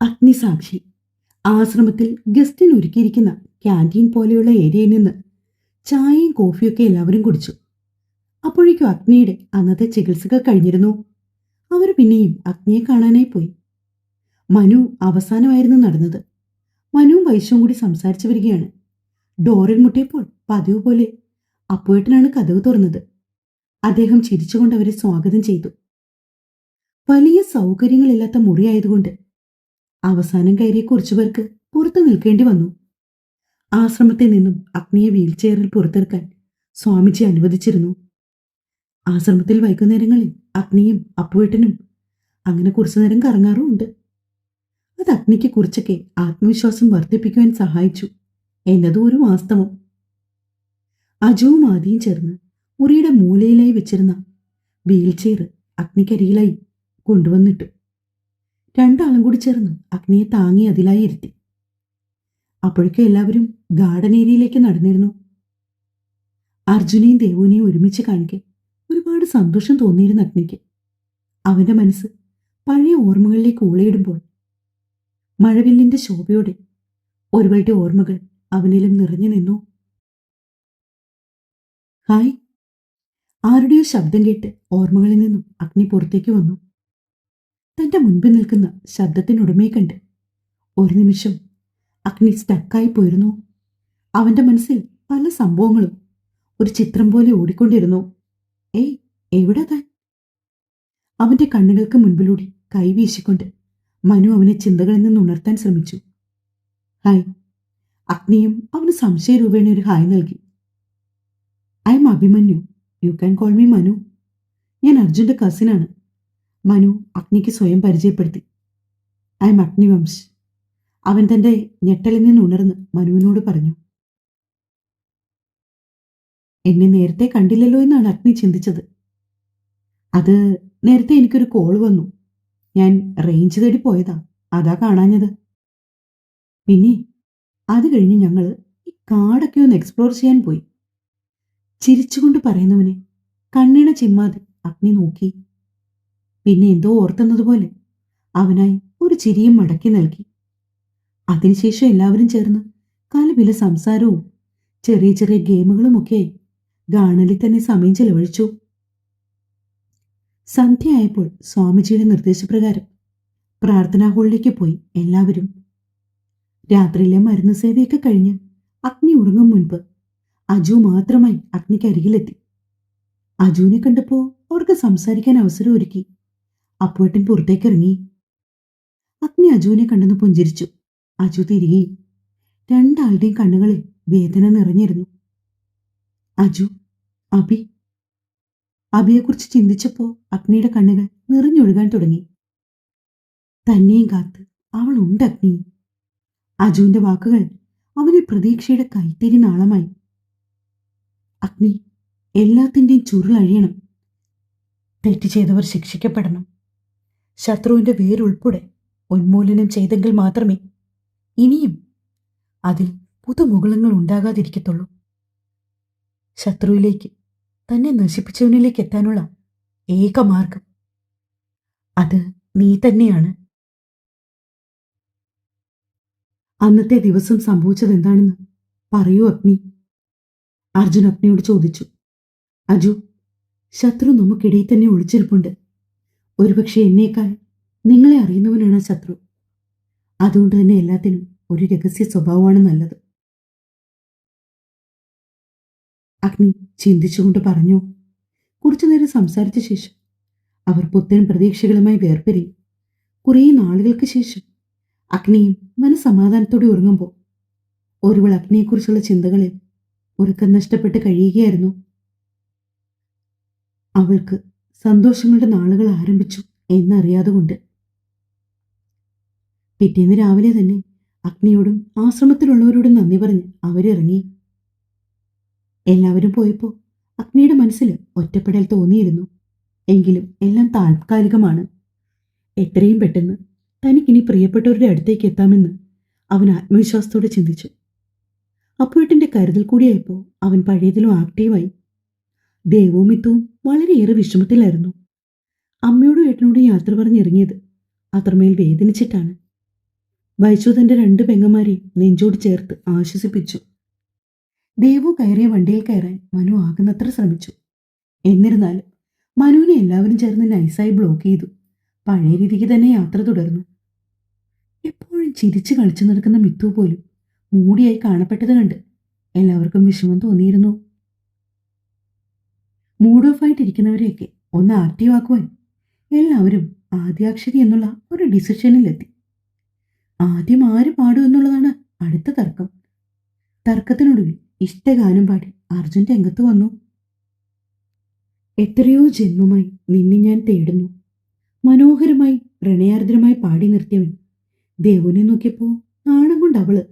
അഗ്നിസാക്ഷി ആശ്രമത്തിൽ ഗസ്റ്റിന് ഒരുക്കിയിരിക്കുന്ന ക്യാൻറ്റീൻ പോലെയുള്ള ഏരിയയിൽ നിന്ന് ചായയും കോഫിയൊക്കെ എല്ലാവരും കുടിച്ചു. അപ്പോഴേക്കും അഗ്നിയുടെ അന്നത്തെ ചികിത്സകൾ കഴിഞ്ഞിരുന്നു. അവർ പിന്നെയും അഗ്നിയെ കാണാനായി പോയി. മനു അവസാനമായിരുന്നു നടന്നത്. മനുവും വൈശ്യവും കൂടി സംസാരിച്ചു വരികയാണ്. ഡോറിൽ മുട്ടിയപ്പോൾ പതിവ് പോലെ അപ്പുവേട്ടനാണ് കതക് തുറന്നത്. അദ്ദേഹം ചിരിച്ചുകൊണ്ട് അവരെ സ്വാഗതം ചെയ്തു. വലിയ സൗകര്യങ്ങളില്ലാത്ത മുറിയായതുകൊണ്ട് അവസാനം കയറിയ കുറച്ചുപേർക്ക് പുറത്തു നിൽക്കേണ്ടി വന്നു. ആശ്രമത്തിൽ നിന്നും അഗ്നിയെ വീൽചെയറിൽ പുറത്തിറക്കാൻ സ്വാമിജി അനുവദിച്ചിരുന്നു. ആശ്രമത്തിൽ വൈകുന്നേരങ്ങളിൽ അഗ്നിയും അപ്പുവേട്ടനും അങ്ങനെ കുറച്ചു നേരം കറങ്ങാറുമുണ്ട്. അത് അഗ്നിക്ക് കുറച്ചൊക്കെ ആത്മവിശ്വാസം വർദ്ധിപ്പിക്കുവാൻ സഹായിച്ചു എന്നതും ഒരു വാസ്തവം. അജുവും ആദിയും ചേർന്ന് മുറിയുടെ മൂലയിലായി വെച്ചിരുന്ന വീൽചെയർ അഗ്നിക്കരികിലായി കൊണ്ടുവന്നിട്ടു. രണ്ടാളും കൂടി ചേർന്ന് അഗ്നിയെ താങ്ങി അതിലായി ഇരുത്തി. അപ്പോഴേക്കും എല്ലാവരും ഗാർഡൻ ഏരിയയിലേക്ക് നടന്നിരുന്നു. അർജുനെയും ദേവുവിനെയും ഒരുമിച്ച് കാണിക്കെ ഒരുപാട് സന്തോഷം തോന്നിയിരുന്നു അഗ്നിക്ക്. അവന്റെ മനസ്സ് പഴയ ഓർമ്മകളിലേക്ക് ഊളയിടുമ്പോൾ മഴവില്ലിന്റെ ശോഭയോടെ ഒരുവളുടെ ഓർമ്മകൾ അവനിലും നിറഞ്ഞു നിന്നു. ഹായ്! ആരുടെയോ ശബ്ദം കേട്ട് ഓർമ്മകളിൽ നിന്നും അഗ്നി പുറത്തേക്ക് വന്നു. തന്റെ മുൻപിൽ നിൽക്കുന്ന ശബ്ദത്തിനുടമയെ കണ്ട് ഒരു നിമിഷം അഗ്നി സ്റ്റക്കായി പോയിരുന്നു. അവന്റെ മനസ്സിൽ പല സംഭവങ്ങളും ഒരു ചിത്രം പോലെ ഓടിക്കൊണ്ടിരുന്നു. ഏയ്, എവിടെ താൻ? അവന്റെ കണ്ണുകൾക്ക് മുൻപിലൂടെ കൈവീശിക്കൊണ്ട് മനു അവനെ ചിന്തകളിൽ നിന്ന് ഉണർത്താൻ ശ്രമിച്ചു. ഹായ്! അഗ്നിയും അവന് സംശയരൂപേണ ഒരു ഹായ് നൽകി. I am Abhimanyu. You can call me Manu. ഞാൻ അർജുന്റെ കസിനാണ്. മനു അഗ്നിക്ക് സ്വയം പരിചയപ്പെടുത്തി. I am Agnivansh. അവൻ തന്റെ ഞെട്ടലിൽ നിന്ന് ഉണർന്ന് മനുവിനോട് പറഞ്ഞു. എന്നെ നേരത്തെ കണ്ടില്ലല്ലോ എന്നാണ് അഗ്നി ചിന്തിച്ചത്. അത് നേരത്തെ എനിക്കൊരു കോൾ വന്നു. ഞാൻ റേഞ്ച് തേടി പോയതാ, അതാ കാണാഞ്ഞത്. പിന്നെ അത് കഴിഞ്ഞ് ഞങ്ങൾ ഈ കാടൊക്കെ ഒന്ന് എക്സ്പ്ലോർ ചെയ്യാൻ പോയി. ചിരിച്ചുകൊണ്ട് പറയുന്നവനെ കണ്ണിണ ചിമ്മാതെ അഗ്നി നോക്കി. പിന്നെ എന്തോ ഓർത്തെന്നതുപോലെ അവനായി ഒരു ചിരിയും മടക്കി നൽകി. അതിനുശേഷം എല്ലാവരും ചേർന്ന് കലപില സംസാരവും ചെറിയ ചെറിയ ഗെയിമുകളുമൊക്കെയായി ഗാർഡനിൽ തന്നെ സമയം ചെലവഴിച്ചു. സന്ധ്യയായപ്പോൾ സ്വാമിജിയുടെ നിർദ്ദേശപ്രകാരം പ്രാർത്ഥനാ ഹാളിലേക്ക് പോയി എല്ലാവരും. രാത്രിയിലെ മരുന്ന് സേവയൊക്കെ കഴിഞ്ഞ് അഗ്നി ഉറങ്ങും മുൻപ് അജു മാത്രമായി അഗ്നിക്കരികിലെത്തി. അജുവിനെ കണ്ടപ്പോൾ അവർക്ക് സംസാരിക്കാൻ അവസരം ഒരുക്കി. അപ്പുവേട്ടൻ പുറത്തേക്കിറങ്ങി. അഗ്നി അജുവിനെ കണ്ടെന്ന് പുഞ്ചിരിച്ചു. അജു തിരികെയും. രണ്ടാളുടെയും കണ്ണുകളിൽ വേദന നിറഞ്ഞിരുന്നു. അജു, അബി. അബിയെക്കുറിച്ച് ചിന്തിച്ചപ്പോ അഗ്നിയുടെ കണ്ണുകൾ നിറഞ്ഞൊഴുകാൻ തുടങ്ങി. തന്നെയും കാത്ത് അവൾ ഉണ്ട് അഗ്നി. അജുവിന്റെ വാക്കുകൾ അവനെ പ്രതീക്ഷയുടെ കൈത്തിരി നാളമായി. അഗ്നി, എല്ലാത്തിൻ്റെയും ചുരുളഴിയണം. തെറ്റ് ചെയ്തവർ ശിക്ഷിക്കപ്പെടണം. ശത്രുവിന്റെ വേരുൾപ്പെടെ ഉന്മൂലനം ചെയ്തെങ്കിൽ മാത്രമേ ഇനിയും അതിൽ പുതുമുകളങ്ങൾ ഉണ്ടാകാതിരിക്കത്തുള്ളൂ. ശത്രുവിലേക്ക്, തന്നെ നശിപ്പിച്ചവനിലേക്ക് എത്താനുള്ള ഏക മാർഗം അത് നീ തന്നെയാണ്. അന്നത്തെ ദിവസം സംഭവിച്ചത് എന്താണെന്ന് പറയൂ അഗ്നി. അർജുൻ അഗ്നിയോട് ചോദിച്ചു. അജു, ശത്രു നമുക്കിടയിൽ തന്നെ ഒളിച്ചിരിപ്പുണ്ട്. ഒരുപക്ഷെ എന്നേക്കാൾ നിങ്ങളെ അറിയുന്നവനാണ് ശത്രു. അതുകൊണ്ട് തന്നെ എല്ലാത്തിനും ഒരു രഹസ്യ സ്വഭാവമാണ് നല്ലത്. അഗ്നി ചിന്തിച്ചുകൊണ്ട് പറഞ്ഞു. കുറച്ചുനേരം സംസാരിച്ച ശേഷം അവർ പുത്തൻ പ്രതീക്ഷകളുമായി വേർപിരിയും. കുറേ നാളുകൾക്ക് ശേഷം അഗ്നിയും മനസ്സമാധാനത്തോടെ ഉറങ്ങുമ്പോൾ ഒരുവൾ അഗ്നിയെക്കുറിച്ചുള്ള ചിന്തകളിൽ ഉറക്കം നഷ്ടപ്പെട്ട് കഴിയുകയായിരുന്നു. അവൾക്ക് സന്തോഷങ്ങളുടെ നാളുകൾ ആരംഭിച്ചു എന്നറിയാതെ കൊണ്ട്. പിറ്റേന്ന് രാവിലെ തന്നെ അഗ്നിയോടും ആശ്രമത്തിലുള്ളവരോടും നന്ദി പറഞ്ഞ് അവരിറങ്ങി. എല്ലാവരും പോയപ്പോൾ അഗ്നിയുടെ മനസ്സിൽ ഒറ്റപ്പെടൽ തോന്നിയിരുന്നു. എങ്കിലും എല്ലാം താൽക്കാലികമാണ്. എത്രയും പെട്ടെന്ന് തനിക്കിനി പ്രിയപ്പെട്ടവരുടെ അടുത്തേക്ക് എത്താമെന്ന് അവൻ ആത്മവിശ്വാസത്തോടെ ചിന്തിച്ചു. അപ്പുവേട്ടന്റെ കരുതൽ കൂടിയായപ്പോൾ അവൻ പഴയതിലും ആക്റ്റീവായി. ദേവവും മിത്തുവും വളരെയേറെ വിഷമത്തിലായിരുന്നു. അമ്മയോടും ഏട്ടനോടും യാത്ര പറഞ്ഞിറങ്ങിയത് അത്രമേൽ വേദനിച്ചിട്ടാണ്. വൈശു തന്റെ 2 പെങ്ങന്മാരെയും നെഞ്ചോട് ചേർത്ത് ആശ്വസിപ്പിച്ചു. ദേവു കയറിയ വണ്ടിയിൽ കയറാൻ മനു ആകുന്നത്ര ശ്രമിച്ചു. എന്നിരുന്നാലും മനുവിനെ എല്ലാവരും ചേർന്ന് നൈസായി ബ്ലോക്ക് ചെയ്തു. പഴയ രീതിക്ക് തന്നെ യാത്ര തുടർന്നു. എപ്പോഴും ചിരിച്ചു കളിച്ചു നടക്കുന്ന മിത്തു പോലും മൂടിയായി കാണപ്പെട്ടത് കണ്ട് എല്ലാവർക്കും വിഷമം തോന്നിയിരുന്നു. മൂഡ് ഓഫ് ആയിട്ടിരിക്കുന്നവരെയൊക്കെ ഒന്ന് ആക്റ്റീവ് ആക്കുവാൻ എല്ലാവരും ആദ്യാക്ഷരി എന്നുള്ള ഒരു ഡിസിഷനിലെത്തി. ആദ്യം ആര് പാടും എന്നുള്ളതാണ് അടുത്ത തർക്കം. തർക്കത്തിനൊടുവിൽ ഇഷ്ടഗാനം പാടി അർജുൻ രംഗത്ത് വന്നു. എത്രയോ ജന്മമായി നിന്നെ ഞാൻ തേടുന്നു, മനോഹരമായി പ്രണയാർദ്രമായി പാടി നിർത്തിയവൻ ദേവുവിനെ നോക്കിയപ്പോൾ നാണം കൊണ്ട് അവള്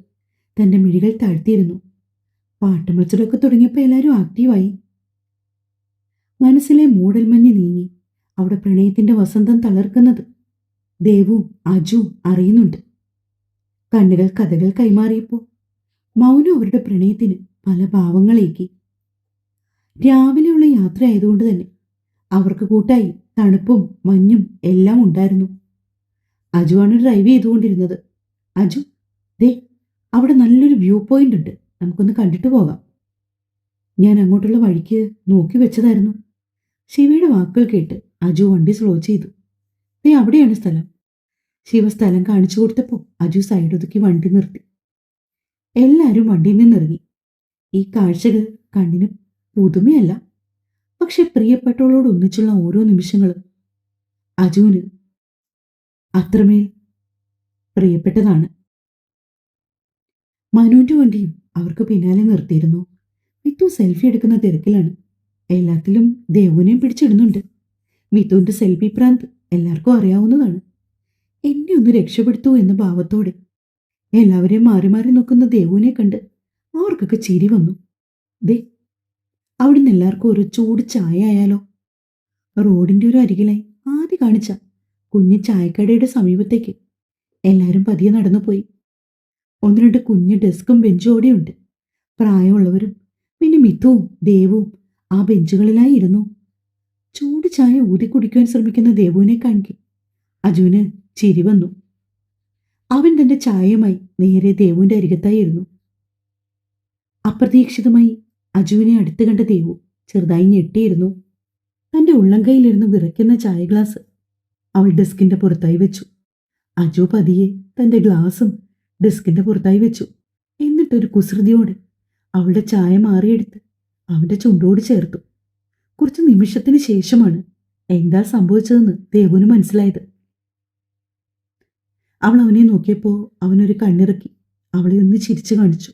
തന്റെ മിഴികൾ താഴ്ത്തിയിരുന്നു. പാട്ട് മത്സരമൊക്കെ തുടങ്ങിയപ്പോൾ എല്ലാവരും ആക്റ്റീവായി. മനസ്സിലെ മൂടൽമഞ്ഞ് നീങ്ങി അവിടെ പ്രണയത്തിന്റെ വസന്തം തളർക്കുന്നത് ദേവും അജുവും അറിയുന്നുണ്ട്. കണ്ണുകൾ കഥകൾ കൈമാറിയപ്പോൾ മൗനം അവരുടെ പ്രണയത്തിന് പല ഭാവങ്ങളേക്കി. രാവിലെയുള്ള യാത്രയായതുകൊണ്ട് തന്നെ അവർക്ക് കൂട്ടായി തണുപ്പും മഞ്ഞും എല്ലാം ഉണ്ടായിരുന്നു. അജുവാണ് ഡ്രൈവ് ചെയ്തുകൊണ്ടിരുന്നത്. അജു, ദേ അവിടെ നല്ലൊരു വ്യൂ പോയിന്റ് ഉണ്ട്, നമുക്കൊന്ന് കണ്ടിട്ട് പോകാം. ഞാൻ അങ്ങോട്ടുള്ള വഴിക്ക് നോക്കി വെച്ചതായിരുന്നു. ശിവയുടെ വാക്കുകൾ കേട്ട് അജു വണ്ടി സ്ലോ ചെയ്തു. ദേ അവിടെയാണ് സ്ഥലം. ശിവ സ്ഥലം കാണിച്ചു കൊടുത്തപ്പോൾ അജു സൈഡ് ഒതുക്കി വണ്ടി നിർത്തി. എല്ലാവരും വണ്ടിയിൽ നിന്നിറങ്ങി. ഈ കാഴ്ചകൾ കണ്ണിന് പുതുമയല്ല, പക്ഷെ പ്രിയപ്പെട്ടവളോട് ഒന്നിച്ചുള്ള ഓരോ നിമിഷങ്ങളും അജുവിന് അത്രമേൽ പ്രിയപ്പെട്ടതാണ്. മനുവിന്റെ വണ്ടിയും അവർക്ക് പിന്നാലെ നിർത്തിയിരുന്നു. മിത്തു സെൽഫി എടുക്കുന്ന തിരക്കിലാണ്. എല്ലാത്തിലും ദേവുവിനെയും പിടിച്ചിടുന്നുണ്ട്. മിത്തുവിന്റെ സെൽഫി പ്രാന്ത് എല്ലാവർക്കും അറിയാവുന്നതാണ്. എന്നെ ഒന്ന് രക്ഷപ്പെടുത്തൂ എന്ന ഭാവത്തോടെ എല്ലാവരെയും മാറി മാറി നോക്കുന്ന ദേവുവിനെ കണ്ട് അവർക്കൊക്കെ ചിരി വന്നു. ദേ അവിടുന്ന് എല്ലാവർക്കും ഒരു ചൂട് ചായ ആയാലോ? റോഡിന്റെ ഒരു അരികിലായി ആദ്യം കാണിച്ച കുഞ്ഞു ചായക്കടയുടെ സമീപത്തേക്ക് എല്ലാവരും പതിയെ നടന്നുപോയി. 1-2 കുഞ്ഞു ഡെസ്കും ബെഞ്ചും ഓടെയുണ്ട്. പ്രായമുള്ളവരും പിന്നെ മിത്തുവും ദേവുവും ആ ബെഞ്ചുകളിലായി ഇരുന്നു. ചൂട് ചായ ഊതി കുടിക്കുവാൻ ശ്രമിക്കുന്ന ദേവുവിനെ കാണിക്കെ അജുവിന് ചിരി വന്നു. അവൻ തന്റെ ചായയുമായി നേരെ ദേവുവിന്റെ അരികത്തായി ഇരുന്നു. അപ്രതീക്ഷിതമായി അജുവിനെ അടുത്ത് കണ്ട ദേവു ചെറുതായി ഞെട്ടിയിരുന്നു. തന്റെ ഉള്ളംകൈയിലിരുന്ന് വിറയ്ക്കുന്ന ചായ ഗ്ലാസ് അവൾ ഡെസ്കിന്റെ പുറത്തായി വെച്ചു. അജു പതിയെ തന്റെ ഗ്ലാസും ഡെസ്കിന്റെ പുറത്തായി വെച്ചു. എന്നിട്ടൊരു കുസൃതിയോടെ അവളുടെ ചായ മാറിയെടുത്ത് അവന്റെ ചുണ്ടോട് ചേർത്തു. കുറച്ച് നിമിഷത്തിന് ശേഷമാണ് എന്താ സംഭവിച്ചതെന്ന് ദേവുവിന് മനസ്സിലായത്. അവൾ അവനെ നോക്കിയപ്പോൾ അവനൊരു കണ്ണിറക്കി അവളെ ഒന്ന് ചിരിച്ചു കാണിച്ചു.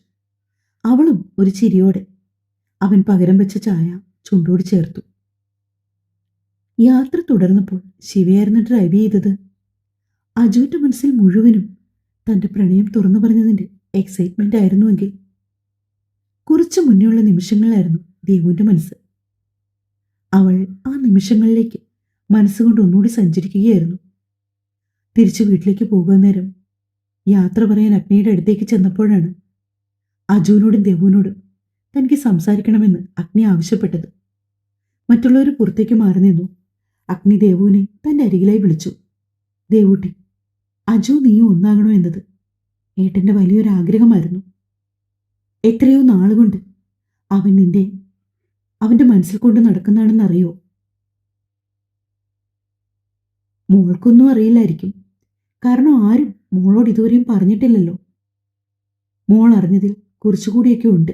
അവളും ഒരു ചിരിയോടെ അവൻ പകരം വെച്ച ചായ ചുണ്ടോട് ചേർത്തു. യാത്ര തുടർന്നപ്പോൾ ശിവയായിരുന്നു ഡ്രൈവ് ചെയ്തത്. അജുവിന്റെ മനസ്സിൽ മുഴുവനും തന്റെ പ്രണയം തുറന്നു പറഞ്ഞതിന്റെ എക്സൈറ്റ്മെന്റ് ആയിരുന്നുവെങ്കിൽ കുറച്ചു മുന്നേയുള്ള നിമിഷങ്ങളിലായിരുന്നു ദേവുവിന്റെ മനസ്സ്. അവൾ ആ നിമിഷങ്ങളിലേക്ക് മനസ്സുകൊണ്ട് ഒന്നുകൂടി സഞ്ചരിക്കുകയായിരുന്നു. തിരിച്ചു വീട്ടിലേക്ക് പോകുന്ന നേരം യാത്ര പറയാൻ അഗ്നിയുടെ അടുത്തേക്ക് ചെന്നപ്പോഴാണ് അജുവിനോടും ദേവുവിനോടും തനിക്ക് സംസാരിക്കണമെന്ന് അഗ്നി ആവശ്യപ്പെട്ടത്. മറ്റുള്ളവർ പുറത്തേക്ക് മാറി നിന്നു. അഗ്നി ദേവുവിനെ തന്റെ അരികിലായി വിളിച്ചു. ദേവൂട്ടി, അജു നീയും ഒന്നാകണോ എന്നത് ഏട്ടന്റെ വലിയൊരു ആഗ്രഹമായിരുന്നു. എത്രയോ നാളുകൊണ്ട് അവൻ അവന്റെ മനസ്സിൽ കൊണ്ട് നടക്കുന്നതാണെന്നറിയോ? മോൾക്കൊന്നും അറിയില്ലായിരിക്കും, കാരണം ആരും മോളോട് ഇതുവരെയും പറഞ്ഞിട്ടില്ലല്ലോ. മോൾ അറിഞ്ഞതിൽ കുറച്ചുകൂടിയൊക്കെ ഉണ്ട്.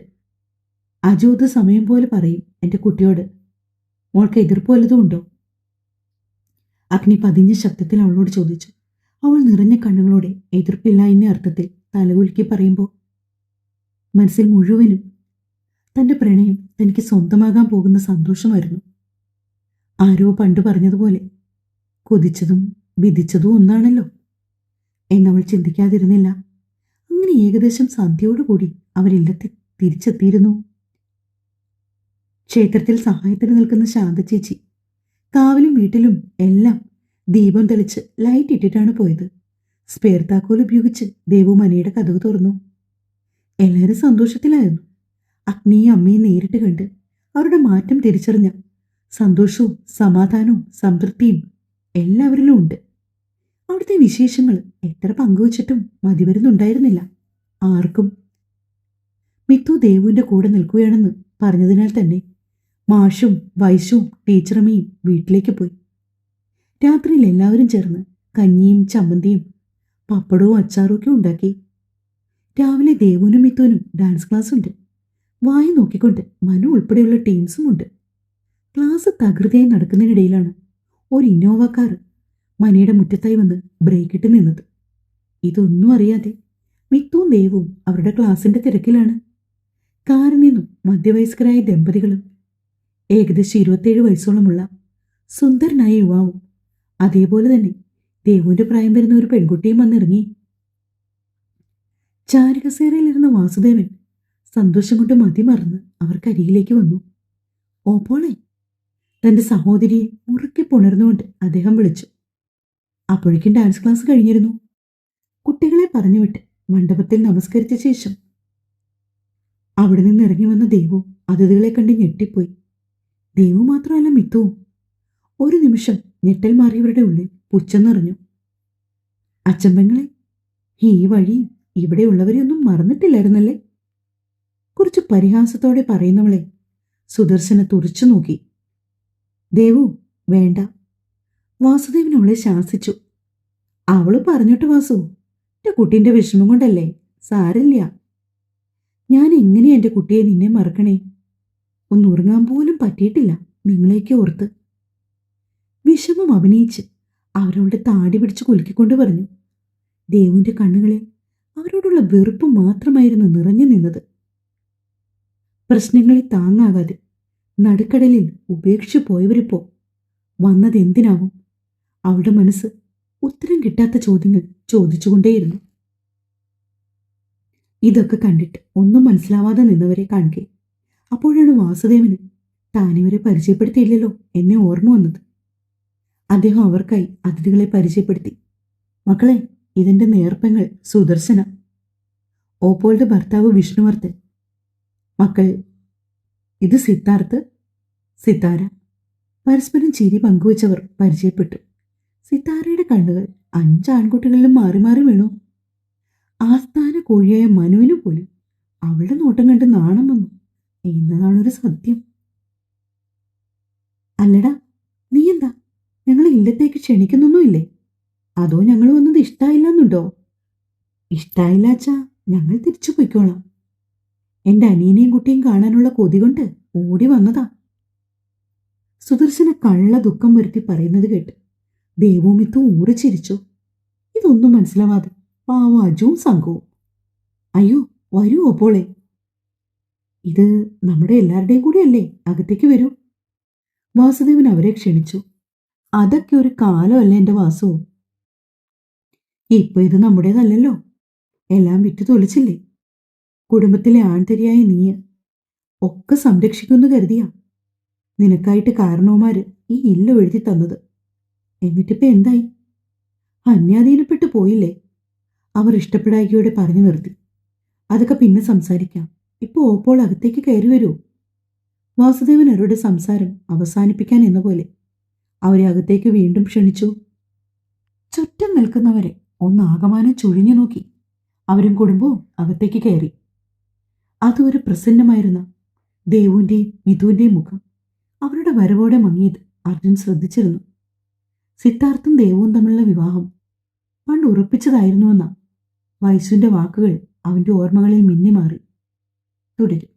അജു അത് സമയം പോലെ പറയും എൻ്റെ കുട്ടിയോട്. മോൾക്ക് എതിർപ്പ് വല്ലതും ഉണ്ടോ? അഗ്നി പതിഞ്ഞ ശബ്ദത്തിൽ അവളോട് ചോദിച്ചു. അവൾ നിറഞ്ഞ കണ്ണുകളോടെ എതിർപ്പില്ല എന്ന അർത്ഥത്തിൽ തലകുലുക്കി പറയുമ്പോൾ മനസ്സിൽ മുഴുവനും തൻ്റെ പ്രണയം തനിക്ക് സ്വന്തമാകാൻ പോകുന്ന സന്തോഷമായിരുന്നു. ആരോ പണ്ട് പറഞ്ഞതുപോലെ കൊതിച്ചതും വിധിച്ചതും ഒന്നാണല്ലോ എന്നവൾ ചിന്തിക്കാതിരുന്നില്ല. അങ്ങനെ ഏകദേശം സന്ധ്യയോടുകൂടി അവരില്ലത്തിൽ തിരിച്ചെത്തിയിരുന്നു. ക്ഷേത്രത്തിൽ സഹായത്തിന് നിൽക്കുന്ന ശാന്ത ചേച്ചി കാവിലും വീട്ടിലും എല്ലാം ദീപം തെളിച്ച് ലൈറ്റ് ഇട്ടിട്ടാണ് പോയത്. സ്പെയർ താക്കോൽ ഉപയോഗിച്ച് ദേവു മനയുടെ കതക് തുറന്നു. എല്ലാവരും സന്തോഷത്തിലായിരുന്നു. അഗ്നിയും അമ്മയും നേരിട്ട് കണ്ട് അവരുടെ മാറ്റം തിരിച്ചറിഞ്ഞ സന്തോഷവും സമാധാനവും സംതൃപ്തിയും എല്ലാവരിലും ഉണ്ട്. അവിടുത്തെ വിശേഷങ്ങൾ എത്ര പങ്കുവച്ചിട്ടും മതിവരുന്നുണ്ടായിരുന്നില്ല ആർക്കും. മിത്തു ദേവുവിന്റെ കൂടെ നിൽക്കുകയാണെന്ന് പറഞ്ഞതിനാൽ തന്നെ മാഷും വൈശുവും ടീച്ചറമ്മയും വീട്ടിലേക്ക് പോയി. രാത്രിയിൽ എല്ലാവരും ചേർന്ന് കഞ്ഞിയും ചമ്മന്തിയും പപ്പടവും അച്ചാറും ഒക്കെ ഉണ്ടാക്കി. രാവിലെ ദേവുവിനും മിത്തുവിനും ഡാൻസ് ക്ലാസ് ഉണ്ട്. വായി നോക്കിക്കൊണ്ട് മനു ഉൾപ്പെടെയുള്ള ടീംസും ഉണ്ട്. ക്ലാസ് തകൃതിയായി നടക്കുന്നതിനിടയിലാണ് ഒരു ഇന്നോവ കാർ മനയുടെ മുറ്റത്തായി വന്ന് ബ്രേക്കിട്ട് നിന്നത്. ഇതൊന്നും അറിയാതെ മിത്തുവും ദേവും അവരുടെ ക്ലാസിന്റെ തിരക്കിലാണ്. കാറിൽ നിന്നും മധ്യവയസ്കരായ ദമ്പതികളും ഏകദേശം 27 വയസ്സോളമുള്ള സുന്ദരനായ യുവാവും അതേപോലെ തന്നെ ദേവുവിന്റെ പ്രായം വരുന്ന ഒരു പെൺകുട്ടിയും വന്നിറങ്ങി. ചാരുകസേരയിലിരുന്ന വാസുദേവൻ സന്തോഷം കൊണ്ട് മതിമറന്ന് അവർക്കരികിലേക്ക് വന്നു. ഓപ്പോളെ, തന്റെ സഹോദരിയെ മുറുക്കി പുണർന്നുകൊണ്ട് അദ്ദേഹം വിളിച്ചു. അപ്പോഴേക്കും ഡാൻസ് ക്ലാസ് കഴിഞ്ഞിരുന്നു. കുട്ടികളെ പറഞ്ഞുവിട്ട് മണ്ഡപത്തിൽ നമസ്കരിച്ച ശേഷം അവിടെ നിന്ന് ഇറങ്ങി വന്ന ദേവു അതിഥികളെ കണ്ട് ഞെട്ടിപ്പോയി. ദേവു മാത്രമല്ല മിത്തുവും. ഒരു നിമിഷം ഞെട്ടൽ മാറിയവരുടെ ഉള്ളിൽ പുച്ഛം നിറഞ്ഞു. അച്ചമ്പങ്ങളെ, ഈ വഴി ഇവിടെയുള്ളവരെയൊന്നും മറന്നിട്ടില്ലായിരുന്നല്ലേ? കുറച്ച് പരിഹാസത്തോടെ പറയുന്നവളെ സുദർശന തുറിച്ചു നോക്കി. ദേവു, വേണ്ട. വാസുദേവൻ അവളെ ശാസിച്ചു. അവള് പറഞ്ഞിട്ട് വാസു, എന്റെ കുട്ടീന്റെ വിഷമം കൊണ്ടല്ലേ, സാരില്ല. ഞാൻ എങ്ങനെയാ എന്റെ കുട്ടിയെ നിന്നെ മറക്കണേ? ഒന്നുറങ്ങാൻ പോലും പറ്റിയിട്ടില്ല നിങ്ങളെയൊക്കെ ഓർത്ത്. വിഷമം അഭിനയിച്ച് അവരവളുടെ താടി പിടിച്ച് കുലുക്കിക്കൊണ്ട് പറഞ്ഞു. ദേവുവിന്റെ കണ്ണുകളിൽ അവരോടുള്ള വെറുപ്പ് മാത്രമായിരുന്നു നിറഞ്ഞു നിന്നത്. പ്രശ്നങ്ങളിൽ താങ്ങാകാതെ നടുക്കടലിൽ ഉപേക്ഷിച്ചു പോയവരിപ്പോ വന്നതെന്തിനാവും? അവളുടെ മനസ്സ് ഉത്തരം കിട്ടാത്ത ചോദ്യങ്ങൾ ചോദിച്ചുകൊണ്ടേയിരുന്നു. ഇതൊക്കെ കണ്ടിട്ട് ഒന്നും മനസ്സിലാവാതെ നിന്നവരെ കാണുകെ അപ്പോഴാണ് വാസുദേവന് താനിവരെ പരിചയപ്പെടുത്തിയില്ലല്ലോ എന്നെ ഓർമ്മ വന്നത്. അദ്ദേഹം അവർക്കായി അതിഥികളെ പരിചയപ്പെടുത്തി. മക്കളെ, ഇതിന്റെ നേർപ്പങ്ങൾ സുദർശന, ഓപ്പോളുടെ ഭർത്താവ് വിഷ്ണുവർദ്ധൻ. മക്കൾ, ഇത് സിദ്ധാർത്ഥ്, സിതാര. പരസ്പരം ചിരി പങ്കുവച്ചവർ പരിചയപ്പെട്ടു. സിതാരയുടെ കണ്ണുകൾ 5 ആൺകുട്ടികളിലും മാറി മാറി വീണു. ആസ്ഥാന കോഴിയായ മനുവിനു പോലും അവളുടെ നോട്ടം കണ്ട് നാണം വന്നു എന്നതാണൊരു സത്യം. അല്ലടാ, നീ എന്താ ഞങ്ങളെ ഇല്ലത്തേക്ക് ക്ഷണിക്കുന്നൊന്നുമില്ലേ? അതോ ഞങ്ങൾ വന്നത് ഇഷ്ടായില്ലെന്നുണ്ടോ? ഇഷ്ടായില്ലാച്ചാ ഞങ്ങൾ തിരിച്ചു പോയിക്കോളാം. എന്റെ അനിയനെയും കുട്ടിയും കാണാനുള്ള കൊതി കൊണ്ട് ഓടി വന്നതാ. സുദർശന കള്ള ദുഃഖം വരുത്തി പറയുന്നത് കേട്ട് ദേവോമിത്തും ഊറിച്ചിരിച്ചു. ഇതൊന്നും മനസ്സിലാവാതെ പാവം അജുവും സംഘവും. അയ്യോ, വരൂ അപ്പോളെ. ഇത് നമ്മുടെ എല്ലാവരുടെയും കൂടിയല്ലേ, അകത്തേക്ക് വരൂ. വാസുദേവൻ അവരെ ക്ഷണിച്ചു. അതൊക്കെ ഒരു കാലമല്ലേ എന്റെ വാസു. ഇപ്പൊ ഇത് നമ്മുടേതല്ലല്ലോ, എല്ലാം വിറ്റു തൊലിച്ചില്ലേ. കുടുംബത്തിലെ ആൺതരിയായ നീ ഒക്കെ സംരക്ഷിക്കുമെന്ന് കരുതിയാ നിനക്കായിട്ട് കാരണവന്മാര് ഈ ഇല്ല എഴുതി തന്നത്. എന്നിട്ടിപ്പോ എന്തായി? അന്യാധീനപ്പെട്ടു പോയില്ലേ? അവർ ഇഷ്ടപ്പെടായികയോടെ പറഞ്ഞു നിർത്തി. അതൊക്കെ പിന്നെ സംസാരിക്കാം. ഇപ്പൊ ഓപ്പോൾ അകത്തേക്ക് കയറി വരൂ. വാസുദേവൻ അവരുടെ സംസാരം അവസാനിപ്പിക്കാൻ എന്ന പോലെ അവരെ അകത്തേക്ക് വീണ്ടും ക്ഷണിച്ചു. ചുറ്റും നിൽക്കുന്നവരെ ഒന്നാകമാനം ചുഴിഞ്ഞു നോക്കി അവരും കുടുംബവും അകത്തേക്ക് കയറി. അതൊരു പ്രസന്നമായിരുന്ന ദേവുവിന്റെയും മിഥുവിന്റെയും മുഖം അവരുടെ വരവോടെ മങ്ങിയത് അർജുൻ ശ്രദ്ധിച്ചിരുന്നു. സിദ്ധാർത്ഥും ദേവുവും തമ്മിലുള്ള വിവാഹം പണ്ട് ഉറപ്പിച്ചതായിരുന്നുവെന്ന വൈശുവിന്റെ വാക്കുകൾ അവന്റെ ഓർമ്മകളിൽ മിന്നിമാറി. തുടരും.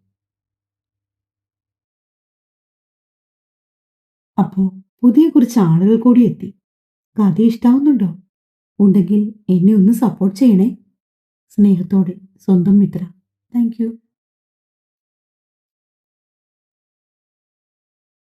അപ്പോ പുതിയ കുറച്ച് ആളുകൾ കൂടി എത്തി. കഥ ഇഷ്ടാവുന്നുണ്ടോ? ഉണ്ടെങ്കിൽ എന്നെ ഒന്ന് സപ്പോർട്ട് ചെയ്യണേ. സ്നേഹത്തോടെ, സ്വന്തം മിത്ര. Thank you.